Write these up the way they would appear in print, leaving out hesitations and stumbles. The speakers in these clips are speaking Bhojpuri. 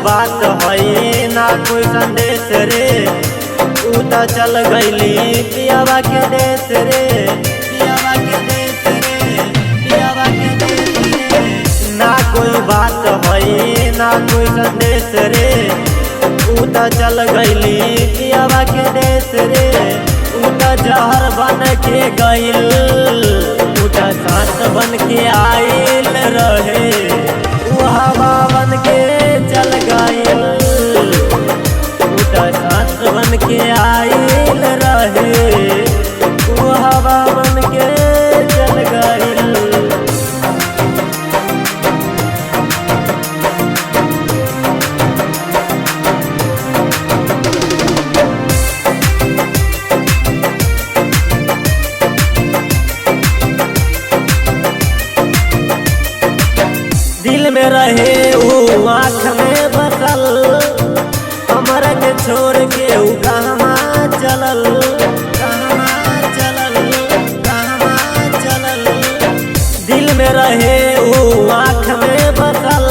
बात है ना कोई संदेश रे, ऊ तो चल गईली पियावा के देश रे, पियावा के देश रे, पियावा के देश रे। ना कोई बात है ना कोई संदेश रे, ऊ तो चल गईली पियावा के देश रे। ऊ तो जहर बन के गईल, ऊ तो सांस बन के आइल रहे, ऊ हवा बन के चल गईल, ऊ तो सांस बन के आइल रहे, ऊ हवा बन के चल गईल। दिल में रहे ऊ आँख में बसल, हमरा के छोड़ के ऊ कहवा चलल, कहवा चलल, कहवा चलल। दिल में रहे ऊ आँख में बसल,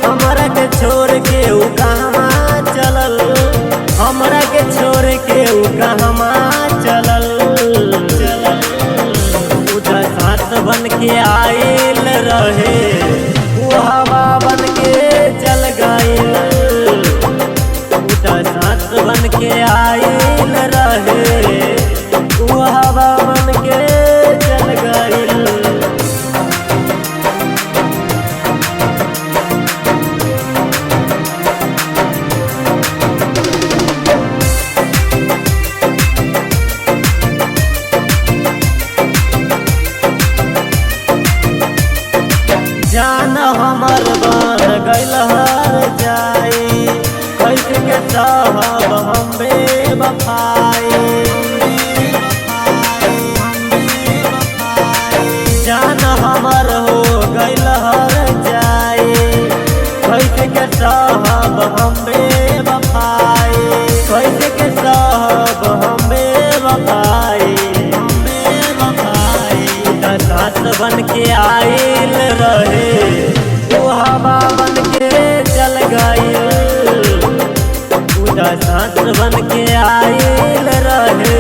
हमरा के छोड़ के ऊ कहवा चलल, हमरा के छोड़ के ऊ कहवा चलल, चलल। ऊ तो सांस बन के आइल रहे, ऊ हवा बन के चल गईल, ऊ तो सांस बन के आइल रहे, ऊ हवा बन के चल गईल। जान हमर बन गईल हर जाई, कैसे के साहब हम बेवफाई, जान हमर हो गईल हर जाई, कैसे के साहब हम बेवफाई, कैसे के साहब हम बेवफाई, हम बेवफाई। सांस बन के आइल रहे, ऊ हवा बन के चल गईल, ऊ तो सांस बन के आइल रहे,